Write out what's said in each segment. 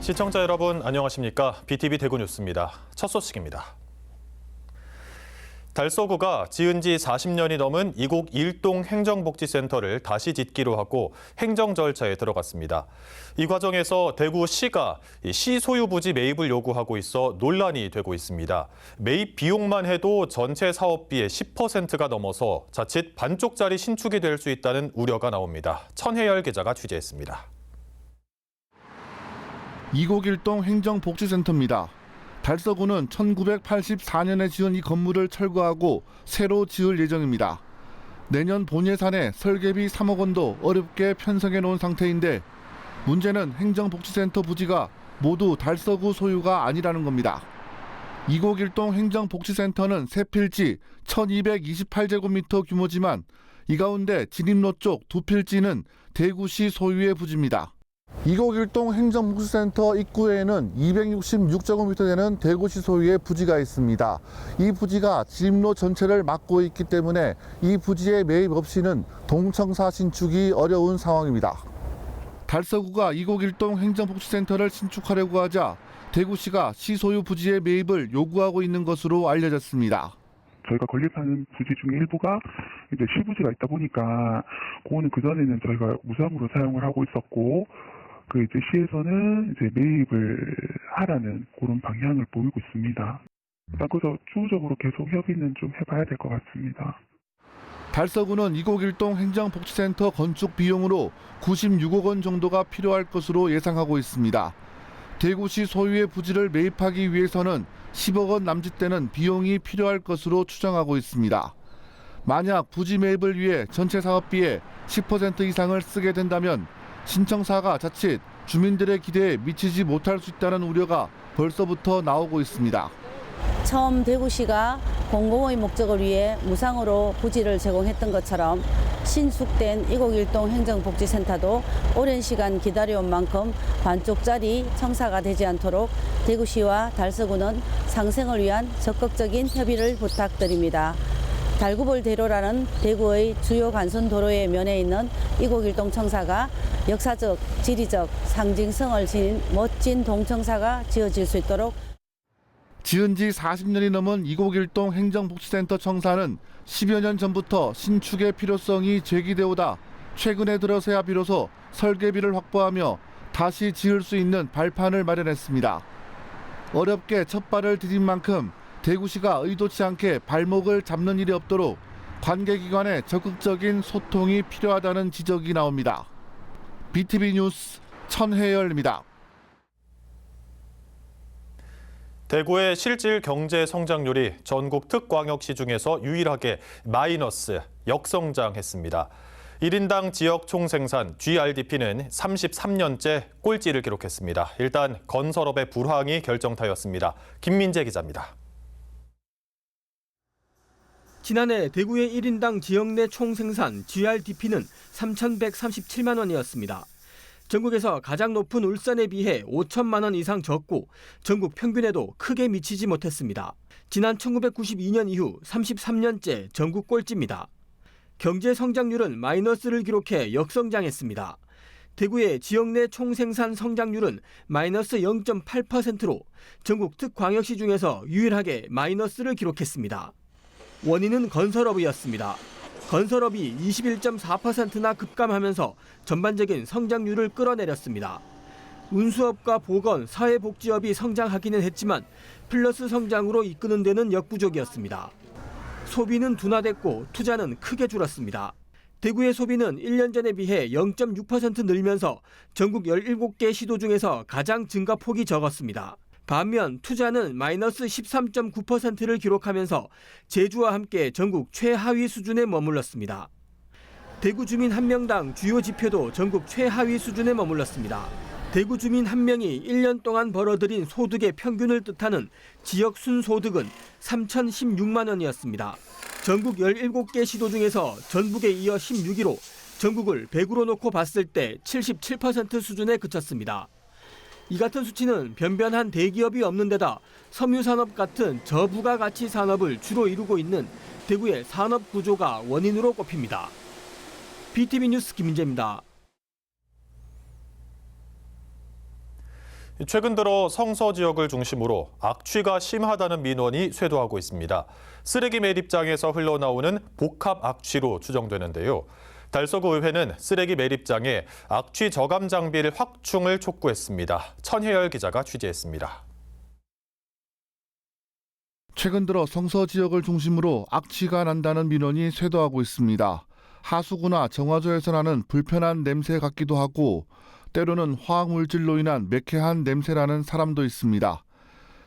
시청자 여러분 안녕하십니까? BTV 대구 뉴스입니다. 첫 소식입니다. 달서구가 지은 지 40년이 넘은 이곡 일동 행정복지센터를 다시 짓기로 하고 행정 절차에 들어갔습니다. 이 과정에서 대구시가 시 소유 부지 매입을 요구하고 있어 논란이 되고 있습니다. 매입 비용만 해도 전체 사업비의 10%가 넘어서 자칫 반쪽짜리 신축이 될 수 있다는 우려가 나옵니다. 천혜열 기자가 취재했습니다. 이곡 일동 행정복지센터입니다. 달서구는 1984년에 지은 이 건물을 철거하고 새로 지을 예정입니다. 내년 본 예산에 설계비 3억 원도 어렵게 편성해 놓은 상태인데 문제는 행정복지센터 부지가 모두 달서구 소유가 아니라는 겁니다. 이곡 일동 행정복지센터는 세 필지 1228제곱미터 규모지만 이 가운데 진입로 쪽 두 필지는 대구시 소유의 부지입니다. 이곡 일동 행정복지센터 입구에는 266제곱미터 되는 대구시 소유의 부지가 있습니다. 이 부지가 진입로 전체를 막고 있기 때문에 이 부지의 매입 없이는 동청사 신축이 어려운 상황입니다. 달서구가 이곡 일동 행정복지센터를 신축하려고 하자 대구시가 시소유 부지의 매입을 요구하고 있는 것으로 알려졌습니다. 저희가 건립하는 부지 중에 일부가 이제 시부지가 있다 보니까 그거는 그전에는 저희가 무상으로 사용을 하고 있었고 그 이제 시에서는 이제 매입을 하라는 그런 방향을 보이고 있습니다. 그래서 추후적으로 계속 협의는 좀 해봐야 될 것 같습니다. 달서구는 이곡 일동 행정복지센터 건축 비용으로 96억 원 정도가 필요할 것으로 예상하고 있습니다. 대구시 소유의 부지를 매입하기 위해서는 10억 원 남짓되는 비용이 필요할 것으로 추정하고 있습니다. 만약 부지 매입을 위해 전체 사업비의 10% 이상을 쓰게 된다면 신청사가 자칫 주민들의 기대에 미치지 못할 수 있다는 우려가 벌써부터 나오고 있습니다. 처음 대구시가 공공의 목적을 위해 무상으로 부지를 제공했던 것처럼 신축된 이곡 일동 행정복지센터도 오랜 시간 기다려온 만큼 반쪽짜리 청사가 되지 않도록 대구시와 달서구는 상생을 위한 적극적인 협의를 부탁드립니다. 달구볼 대로라는 대구의 주요 간선 도로의 면에 있는 이곡 일동 청사가 역사적, 지리적 상징성을 지닌 멋진 동청사가 지어질 수 있도록 지은 지 40년이 넘은 이곡 일동 행정복지센터 청사는 10여 년 전부터 신축의 필요성이 제기되어 오다 최근에 들어서야 비로소 설계비를 확보하며 다시 지을 수 있는 발판을 마련했습니다. 어렵게 첫 발을 디딘 만큼 대구시가 의도치 않게 발목을 잡는 일이 없도록 관계기관의 적극적인 소통이 필요하다는 지적이 나옵니다. BTV 뉴스 천혜열입니다. 대구의 실질 경제 성장률이 전국 특광역시 중에서 유일하게 마이너스 역성장했습니다. 1인당 지역 총생산 GRDP는 33년째 꼴찌를 기록했습니다. 일단 건설업의 불황이 결정타였습니다. 김민재 기자입니다. 지난해 대구의 1인당 지역 내 총생산 GRDP는 3,137만 원이었습니다. 전국에서 가장 높은 울산에 비해 5천만 원 이상 적고 전국 평균에도 크게 미치지 못했습니다. 지난 1992년 이후 33년째 전국 꼴찌입니다. 경제 성장률은 마이너스를 기록해 역성장했습니다. 대구의 지역 내 총생산 성장률은 마이너스 0.8%로 전국 특광역시 중에서 유일하게 마이너스를 기록했습니다. 원인은 건설업이었습니다. 건설업이 21.4%나 급감하면서 전반적인 성장률을 끌어내렸습니다. 운수업과 보건, 사회복지업이 성장하기는 했지만 플러스 성장으로 이끄는 데는 역부족이었습니다. 소비는 둔화됐고 투자는 크게 줄었습니다. 대구의 소비는 1년 전에 비해 0.6% 늘면서 전국 17개 시도 중에서 가장 증가폭이 적었습니다. 반면 투자는 마이너스 13.9%를 기록하면서 제주와 함께 전국 최하위 수준에 머물렀습니다. 대구 주민 1명당 주요 지표도 전국 최하위 수준에 머물렀습니다. 대구 주민 1명이 1년 동안 벌어들인 소득의 평균을 뜻하는 지역 순소득은 3,016만 원이었습니다. 전국 17개 시도 중에서 전북에 이어 16위로 전국을 100으로 놓고 봤을 때 77% 수준에 그쳤습니다. 이 같은 수치는 변변한 대기업이 없는 데다 섬유산업 같은 저부가가치 산업을 주로 이루고 있는 대구의 산업 구조가 원인으로 꼽힙니다. BTV 뉴스 김민재입니다. 최근 들어 성서 지역을 중심으로 악취가 심하다는 민원이 쇄도하고 있습니다. 쓰레기 매립장에서 흘러나오는 복합 악취로 추정되는데요. 달서구 의회는 쓰레기 매립장에 악취 저감 장비를 확충을 촉구했습니다. 천혜열 기자가 취재했습니다. 최근 들어 성서 지역을 중심으로 악취가 난다는 민원이 쇄도하고 있습니다. 하수구나 정화조에서 나는 불편한 냄새 같기도 하고 때로는 화학물질로 인한 매캐한 냄새라는 사람도 있습니다.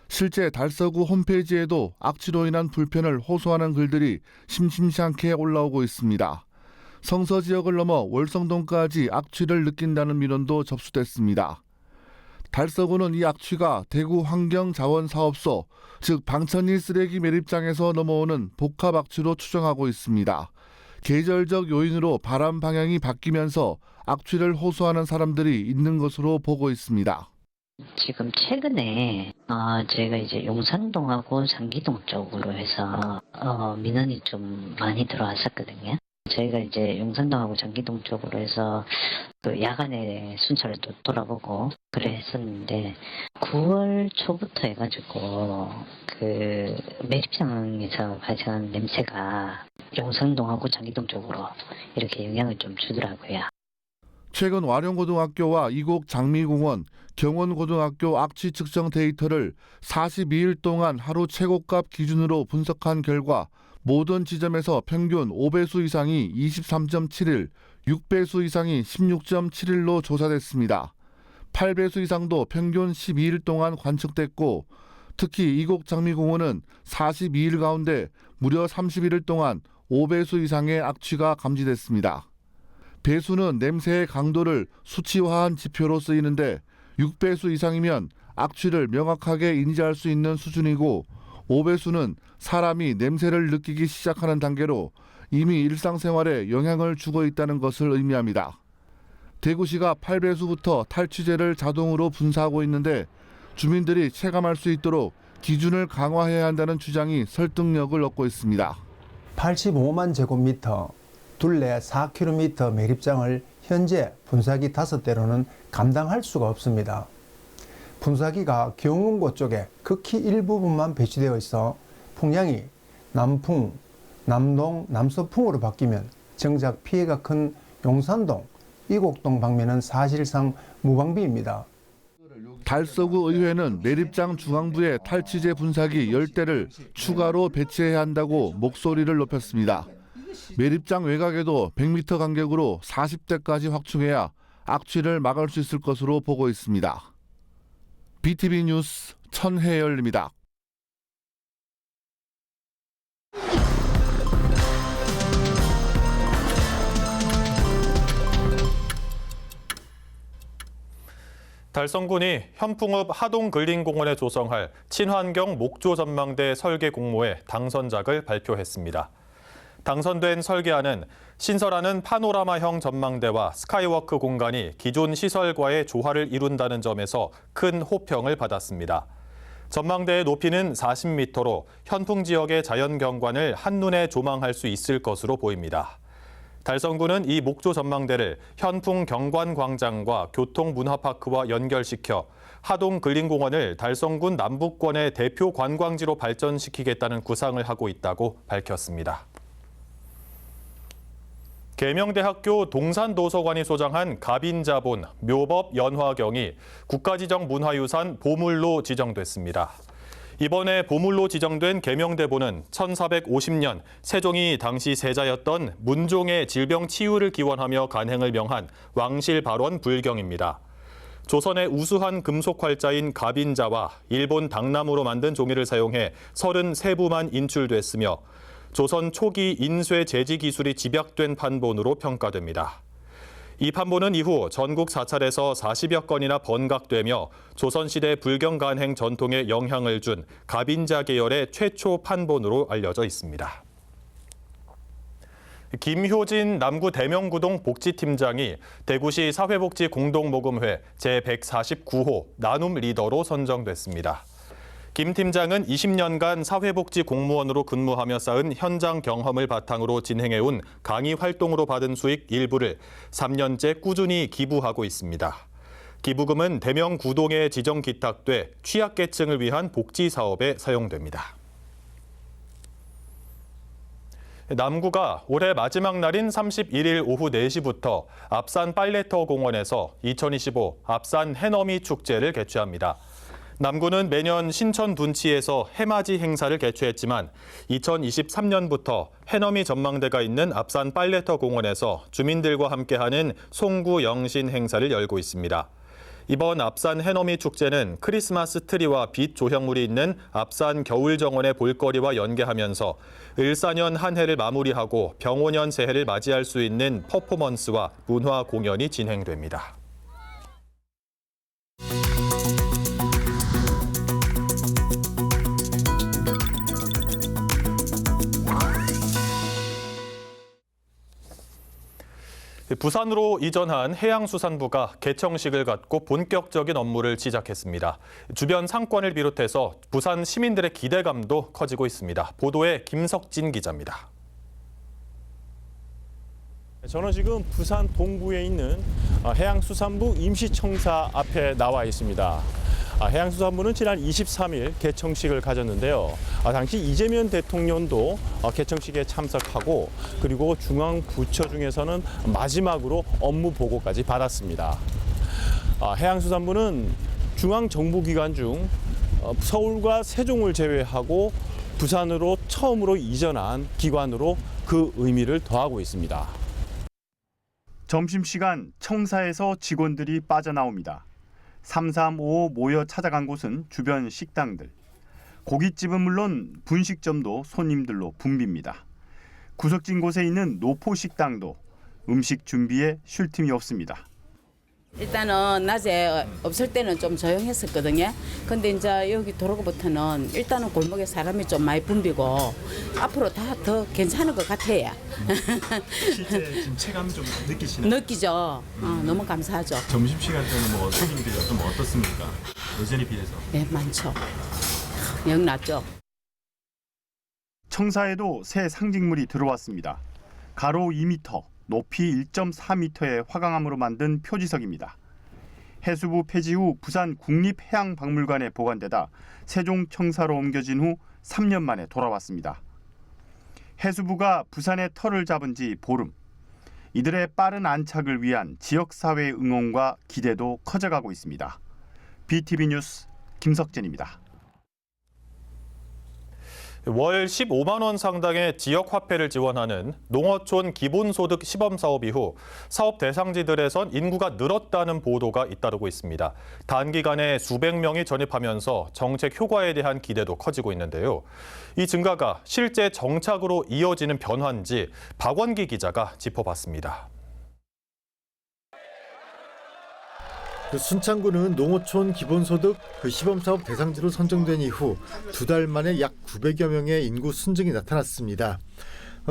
실제 달서구 홈페이지에도 악취로 인한 불편을 호소하는 글들이 심심치 않게 올라오고 있습니다. 성서 지역을 넘어 월성동까지 악취를 느낀다는 민원도 접수됐습니다. 달서구는 이 악취가 대구 환경자원사업소, 즉 방천리 쓰레기 매립장에서 넘어오는 복합 악취로 추정하고 있습니다. 계절적 요인으로 바람 방향이 바뀌면서 악취를 호소하는 사람들이 있는 것으로 보고 있습니다. 지금 최근에 저희가 이제 용산동하고 장기동 쪽으로 해서 민원이 좀 많이 들어왔었거든요. 저희가 이제 용산동하고 장기동 쪽으로 해서 그 야간에 순찰을 또 돌아보고 그래 했었는데 9월 초부터 해가지고 그 매립장에서 발생하는 냄새가 용산동하고 장기동 쪽으로 이렇게 영향을 좀 주더라고요. 최근 와룡고등학교와 이곡 장미공원, 경원고등학교 악취 측정 데이터를 42일 동안 하루 최고값 기준으로 분석한 결과 모든 지점에서 평균 5배수 이상이 23.7일, 6배수 이상이 16.7일로 조사됐습니다. 8배수 이상도 평균 12일 동안 관측됐고 특히 이곡 장미공원은 42일 가운데 무려 31일 동안 5배수 이상의 악취가 감지됐습니다. 배수는 냄새의 강도를 수치화한 지표로 쓰이는데 6배수 이상이면 악취를 명확하게 인지할 수 있는 수준이고 5배수는 사람이 냄새를 느끼기 시작하는 단계로 이미 일상생활에 영향을 주고 있다는 것을 의미합니다. 대구시가 8배수부터 탈취제를 자동으로 분사하고 있는데 주민들이 체감할 수 있도록 기준을 강화해야 한다는 주장이 설득력을 얻고 있습니다. 85만 제곱미터, 둘레 4km 매립장을 현재 분사기 5대로는 감당할 수가 없습니다. 분사기가 경운고 쪽에 극히 일부분만 배치되어 있어 풍량이 남풍, 남동, 남서풍으로 바뀌면 정작 피해가 큰 용산동, 이곡동 방면은 사실상 무방비입니다. 달서구 의회는 매립장 중앙부에 탈취제 분사기 10대를 추가로 배치해야 한다고 목소리를 높였습니다. 매립장 외곽에도 100m 간격으로 40대까지 확충해야 악취를 막을 수 있을 것으로 보고 있습니다. BTV 뉴스 천혜열입니다. 달성군이 현풍읍 하동근린공원에 조성할 친환경 목조 전망대 설계 공모에 당선작을 발표했습니다. 당선된 설계안은 신설하는 파노라마형 전망대와 스카이워크 공간이 기존 시설과의 조화를 이룬다는 점에서 큰 호평을 받았습니다. 전망대의 높이는 40m로 현풍 지역의 자연 경관을 한눈에 조망할 수 있을 것으로 보입니다. 달성군은 이 목조 전망대를 현풍 경관광장과 교통문화파크와 연결시켜 하동근린공원을 달성군 남북권의 대표 관광지로 발전시키겠다는 구상을 하고 있다고 밝혔습니다. 계명대학교 동산도서관이 소장한 가빈자본, 묘법 연화경이 국가지정 문화유산 보물로 지정됐습니다. 이번에 보물로 지정된 계명대본은 1450년 세종이 당시 세자였던 문종의 질병 치유를 기원하며 간행을 명한 왕실발원 불경입니다. 조선의 우수한 금속 활자인 가빈자와 일본 당나무로 만든 종이를 사용해 33부만 인출됐으며 조선 초기 인쇄 제지 기술이 집약된 판본으로 평가됩니다. 이 판본은 이후 전국 사찰에서 40여 건이나 번각되며 조선시대 불경 간행 전통에 영향을 준 가빈자 계열의 최초 판본으로 알려져 있습니다. 김효진 남구 대명구동 복지팀장이 대구시 사회복지 공동모금회 제149호 나눔 리더로 선정됐습니다. 김 팀장은 20년간 사회복지 공무원으로 근무하며 쌓은 현장 경험을 바탕으로 진행해온 강의 활동으로 받은 수익 일부를 3년째 꾸준히 기부하고 있습니다. 기부금은 대명 구동에 지정 기탁돼 취약계층을 위한 복지 사업에 사용됩니다. 남구가 올해 마지막 날인 31일 오후 4시부터 앞산 빨래터 공원에서 2025 앞산 해넘이 축제를 개최합니다. 남구는 매년 신천 둔치에서 해맞이 행사를 개최했지만 2023년부터 해넘이 전망대가 있는 앞산 빨래터 공원에서 주민들과 함께하는 송구 영신 행사를 열고 있습니다. 이번 앞산 해넘이 축제는 크리스마스 트리와 빛 조형물이 있는 앞산 겨울정원의 볼거리와 연계하면서 을사년 한 해를 마무리하고 병오년 새해를 맞이할 수 있는 퍼포먼스와 문화 공연이 진행됩니다. 부산으로 이전한 해양수산부가 개청식을 갖고 본격적인 업무를 시작했습니다. 주변 상권을 비롯해서 부산 시민들의 기대감도 커지고 있습니다. 보도에 김석진 기자입니다. 저는 지금 부산 동구에 있는 해양수산부 임시청사 앞에 나와 있습니다. 해양수산부는 지난 23일 개청식을 가졌는데요. 당시 이재명 대통령도 개청식에 참석하고 그리고 중앙부처 중에서는 마지막으로 업무 보고까지 받았습니다. 해양수산부는 중앙정부기관 중 서울과 세종을 제외하고 부산으로 처음으로 이전한 기관으로 그 의미를 더하고 있습니다. 점심시간 청사에서 직원들이 빠져나옵니다. 3355 모여 찾아간 곳은 주변 식당들. 고깃집은 물론 분식점도 손님들로 붐빕니다. 구석진 곳에 있는 노포식당도 음식 준비에 쉴 틈이 없습니다. 일단은 낮에 없을 때는 좀 조용했었거든요. 근데 이제 여기 들어오고부터는 일단은 골목에 사람이 좀 많이 붐비고 앞으로 다 더 괜찮은 것 같아요. 실제 지금 체감 좀 느끼시나요? 느끼죠. 너무 감사하죠. 점심시간 때는 뭐 손님들이 어떻습니까? 예전에 비해서. 네, 많죠. 영 났죠. 청사에도 새 상징물이 들어왔습니다. 가로 2m, 높이 1.4m의 화강암으로 만든 표지석입니다. 해수부 폐지 후 부산 국립해양박물관에 보관되다 세종 청사로 옮겨진 후 3년 만에 돌아왔습니다. 해수부가 부산의 터를 잡은 지 보름. 이들의 빠른 안착을 위한 지역사회의 응원과 기대도 커져가고 있습니다. BTV 뉴스 김석진입니다. 월 15만 원 상당의 지역 화폐를 지원하는 농어촌 기본소득 시범 사업 이후 사업 대상지들에선 인구가 늘었다는 보도가 잇따르고 있습니다. 단기간에 수백 명이 전입하면서 정책 효과에 대한 기대도 커지고 있는데요. 이 증가가 실제 정착으로 이어지는 변화인지 박원기 기자가 짚어봤습니다. 순창구는 농어촌 기본소득 시범사업 대상지로 선정된 이후 2달 만에 약 900여 명의 인구 순증이 나타났습니다.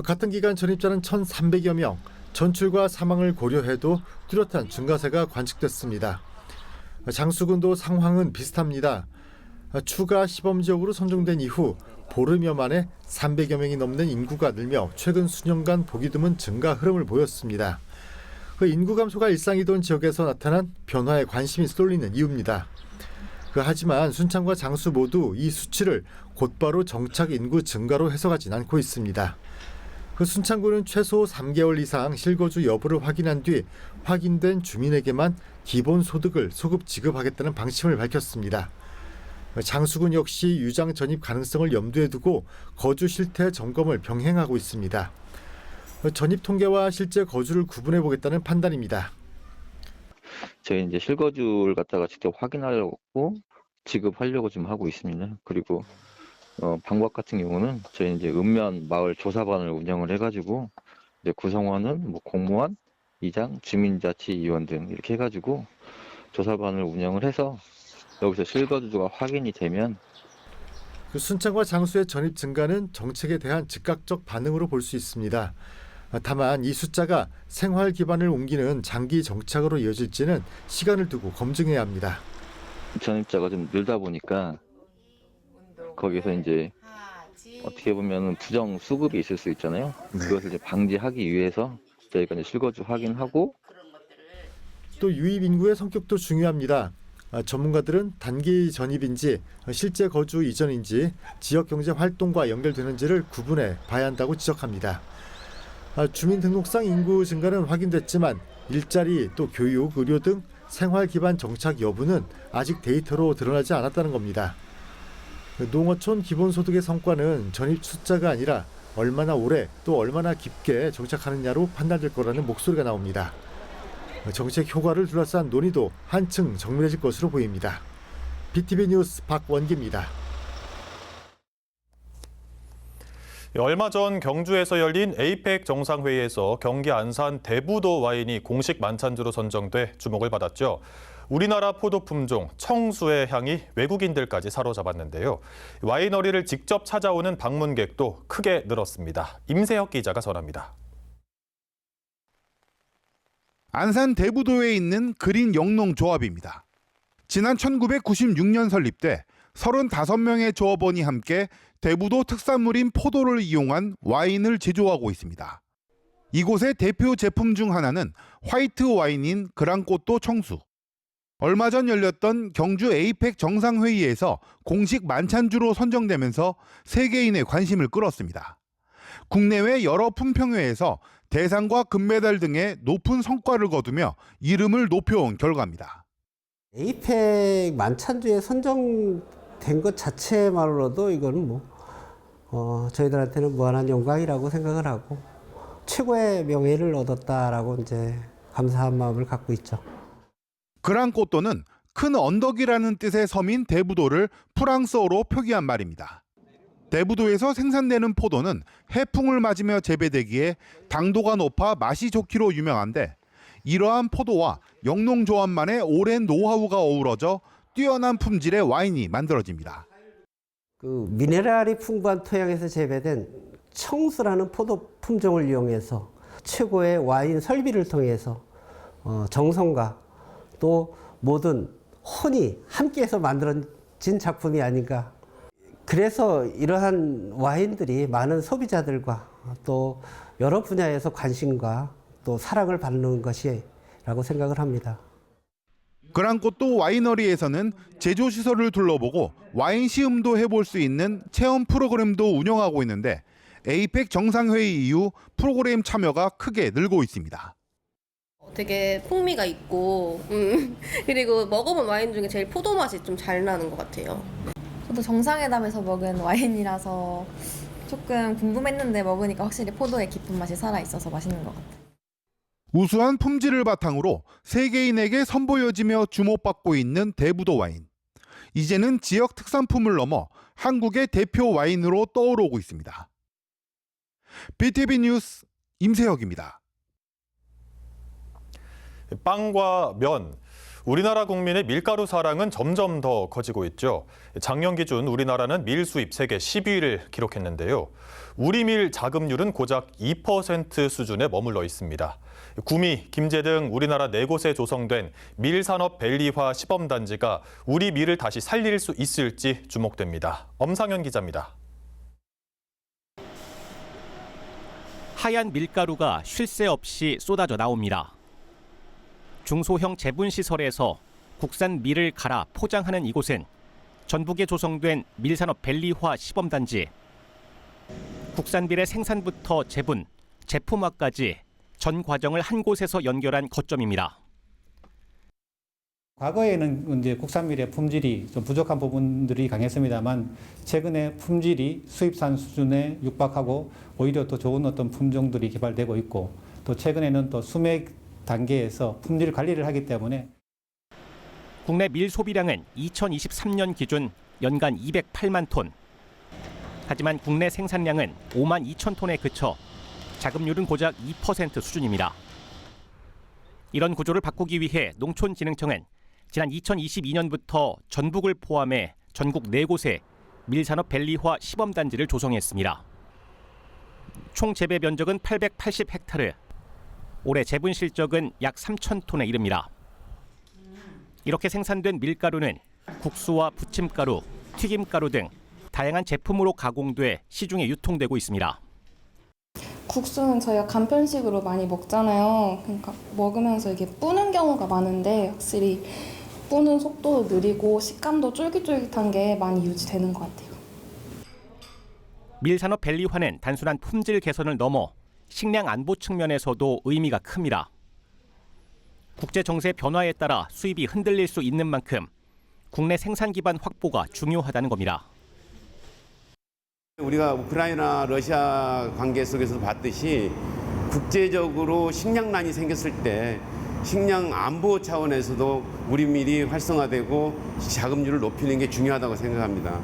같은 기간 전입자는 1,300여 명, 전출과 사망을 고려해도 뚜렷한 증가세가 관측됐습니다. 장수군도 상황은 비슷합니다. 추가 시범지역으로 선정된 이후 보름여 만에 300여 명이 넘는 인구가 늘며 최근 수년간 보기 드문 증가 흐름을 보였습니다. 인구 감소가 일상이던 지역에서 나타난 변화에 관심이 쏠리는 이유입니다. 하지만 순창과 장수 모두 이 수치를 곧바로 정착 인구 증가로 해석하진 않고 있습니다. 순창구는 최소 3개월 이상 실거주 여부를 확인한 뒤 확인된 주민에게만 기본소득을 소급 지급하겠다는 방침을 밝혔습니다. 장수군 역시 유장 전입 가능성을 염두에 두고 거주 실태 점검을 병행하고 있습니다. 전입 통계와 실제 거주를 구분해 보겠다는 판단입니다. 저희 이제 실거주를 갖다가 직접 확인하려고 지급하려고 좀 하고 있습니다. 그리고 방박 같은 경우는 저희 이제 읍면 마을 조사반을 운영을 해가지고 이제 구성원은 뭐 공무원, 이장, 주민자치위원 등 이렇게 해가지고 조사반을 운영을 해서 여기서 실거주가 확인이 되면 순창과 장수의 전입 증가는 정책에 대한 즉각적 반응으로 볼 수 있습니다. 다만 이 숫자가 생활 기반을 옮기는 장기 정착으로 이어질지는 시간을 두고 검증해야 합니다. 전입자가 좀 늘다 보니까 거기서 이제 어떻게 보면 부정 수급이 있을 수 있잖아요. 그것을 이제 방지하기 위해서 저희가 이제 실거주 확인하고 또 유입 인구의 성격도 중요합니다. 전문가들은 단기 전입인지 실제 거주 이전인지 지역 경제 활동과 연결되는지를 구분해 봐야 한다고 지적합니다. 주민등록상 인구 증가는 확인됐지만 일자리, 또 교육, 의료 등 생활 기반 정착 여부는 아직 데이터로 드러나지 않았다는 겁니다. 농어촌 기본소득의 성과는 전입 숫자가 아니라 얼마나 오래 또 얼마나 깊게 정착하느냐로 판단될 거라는 목소리가 나옵니다. 정책 효과를 둘러싼 논의도 한층 정밀해질 것으로 보입니다. BTV 뉴스 박원기입니다. 얼마 전 경주에서 열린 에이펙 정상회의에서 경기 안산 대부도 와인이 공식 만찬주로 선정돼 주목을 받았죠. 우리나라 포도 품종 청수의 향이 외국인들까지 사로잡았는데요. 와이너리를 직접 찾아오는 방문객도 크게 늘었습니다. 임세혁 기자가 전합니다. 안산 대부도에 있는 그린 영농조합입니다. 지난 1996년 설립돼 35명의 조합원이 함께 대부도 특산물인 포도를 이용한 와인을 제조하고 있습니다. 이곳의 대표 제품 중 하나는 화이트 와인인 그랑꼬또 청수. 얼마 전 열렸던 경주 에이펙 정상회의에서 공식 만찬주로 선정되면서 세계인의 관심을 끌었습니다. 국내외 여러 품평회에서 대상과 금메달 등의 높은 성과를 거두며 이름을 높여온 결과입니다. 에이펙 만찬주에 선정된 것 자체만으로도 이거는 저희들한테는 무한한 영광이라고 생각을 하고 최고의 명예를 얻었다라고 이제 감사한 마음을 갖고 있죠. 그랑꼬또는 큰 언덕이라는 뜻의 섬인 대부도를 프랑스어로 표기한 말입니다. 대부도에서 생산되는 포도는 해풍을 맞으며 재배되기에 당도가 높아 맛이 좋기로 유명한데 이러한 포도와 영농조합만의 오랜 노하우가 어우러져 뛰어난 품질의 와인이 만들어집니다. 그 미네랄이 풍부한 토양에서 재배된 청수라는 포도 품종을 이용해서 최고의 와인 설비를 통해서 정성과 또 모든 혼이 함께해서 만들어진 작품이 아닌가. 그래서 이러한 와인들이 많은 소비자들과 또 여러 분야에서 관심과 또 사랑을 받는 것이라고 생각을 합니다. 그랑꼬또 와이너리에서는 제조시설을 둘러보고 와인 시음도 해볼 수 있는 체험 프로그램도 운영하고 있는데 에이펙 정상회의 이후 프로그램 참여가 크게 늘고 있습니다. 되게 풍미가 있고 그리고 먹어본 와인 중에 제일 포도 맛이 좀 잘 나는 것 같아요. 저도 정상회담에서 먹은 와인이라서 조금 궁금했는데 먹으니까 확실히 포도의 깊은 맛이 살아있어서 맛있는 것 같아요. 우수한 품질을 바탕으로 세계인에게 선보여지며 주목받고 있는 대부도 와인. 이제는 지역 특산품을 넘어 한국의 대표 와인으로 떠오르고 있습니다. BTV 뉴스 임세혁입니다. 빵과 면, 우리나라 국민의 밀가루 사랑은 점점 더 커지고 있죠. 작년 기준 우리나라는 밀 수입 세계 10위를 기록했는데요. 우리 밀 자급률은 고작 2% 수준에 머물러 있습니다. 구미, 김제 등 우리나라 4곳에 조성된 밀산업 밸리화 시범단지가 우리 밀을 다시 살릴 수 있을지 주목됩니다. 엄상현 기자입니다. 하얀 밀가루가 쉴 새 없이 쏟아져 나옵니다. 중소형 제분시설에서 국산 밀을 갈아 포장하는 이곳은 전북에 조성된 밀산업 밸리화 시범단지. 국산 밀의 생산부터 제분, 제품화까지 전 과정을 한 곳에서 연결한 거점입니다. 과거에는 이제 국산밀의 품질이 좀 부족한 부분들이 강했습니다만 최근에 품질이 수입산 수준에 육박하고 오히려 더 좋은 어떤 품종들이 개발되고 있고 또 최근에는 또 수맥 단계에서 품질 관리를 하기 때문에 국내 밀 소비량은 2023년 기준 연간 208만 톤. 하지만 국내 생산량은 5만 2천 톤에 그쳐 자급률은 고작 2% 수준입니다. 이런 구조를 바꾸기 위해 농촌진흥청은 지난 2022년부터 전북을 포함해 전국 4곳에 밀산업 밸리화 시범단지를 조성했습니다. 총 재배 면적은 880헥타르. 올해 재분 실적은 약 3천 톤에 이릅니다. 이렇게 생산된 밀가루는 국수와 부침가루, 튀김가루 등 다양한 제품으로 가공돼 시중에 유통되고 있습니다. 국수는 저희가 간편식으로 많이 먹잖아요. 그러니까 먹으면서 이게 뿌는 경우가 많은데 확실히 뿌는 속도도 느리고 식감도 쫄깃쫄깃한 게 많이 유지되는 것 같아요. 밀산업 밸리화는 단순한 품질 개선을 넘어 식량 안보 측면에서도 의미가 큽니다. 국제 정세 변화에 따라 수입이 흔들릴 수 있는 만큼 국내 생산 기반 확보가 중요하다는 겁니다. 우리가 우크라이나 러시아 관계 속에서도 봤듯이 국제적으로 식량난이 생겼을 때 식량 안보 차원에서도 우리 밀이 활성화되고 자급률을 높이는 게 중요하다고 생각합니다.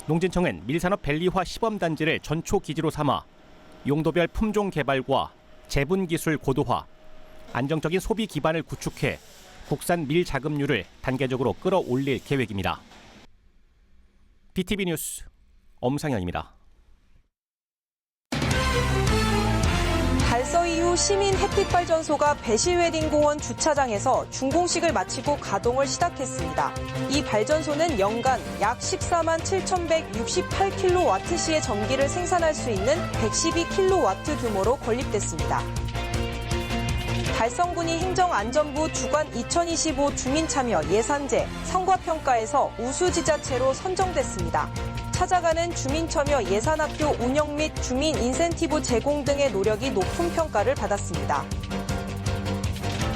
농진청은 밀산업 밸리화 시범단지를 전초 기지로 삼아 용도별 품종 개발과 재분 기술 고도화, 안정적인 소비 기반을 구축해 국산 밀 자급률을 단계적으로 끌어올릴 계획입니다. BTV 뉴스 엄상현입니다. 달서 이후 시민 햇빛발전소가 배실웨딩공원 주차장에서 준공식을 마치고 가동을 시작했습니다. 이 발전소는 연간 약 14만 7,168kWh의 전기를 생산할 수 있는 112kW 규모로 건립됐습니다. 달성군이 행정안전부 주관 2025 주민참여 예산제 성과평가에서 우수지자체로 선정됐습니다. 찾아가는 주민참여 예산학교 운영 및 주민 인센티브 제공 등의 노력이 높은 평가를 받았습니다.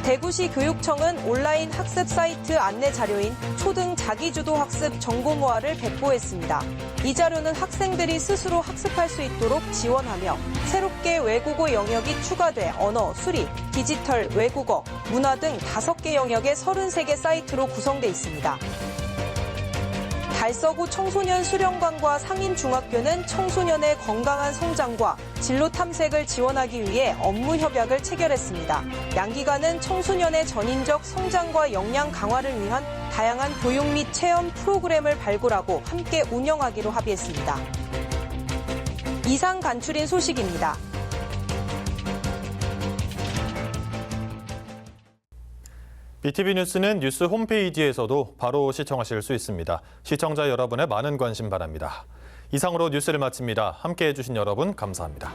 대구시 교육청은 온라인 학습 사이트 안내 자료인 초등 자기주도 학습 정보 모아를 배포했습니다. 이 자료는 학생들이 스스로 학습할 수 있도록 지원하며 새롭게 외국어 영역이 추가돼 언어, 수리, 디지털, 외국어, 문화 등 5개 영역의 33개 사이트로 구성돼 있습니다. 달서구 청소년 수련관과 상인중학교는 청소년의 건강한 성장과 진로 탐색을 지원하기 위해 업무 협약을 체결했습니다. 양기관은 청소년의 전인적 성장과 역량 강화를 위한 다양한 교육 및 체험 프로그램을 발굴하고 함께 운영하기로 합의했습니다. 이상 간추린 소식입니다. BTV 뉴스는 뉴스 홈페이지에서도 바로 시청하실 수 있습니다. 시청자 여러분의 많은 관심 바랍니다. 이상으로 뉴스를 마칩니다. 함께해 주신 여러분 감사합니다.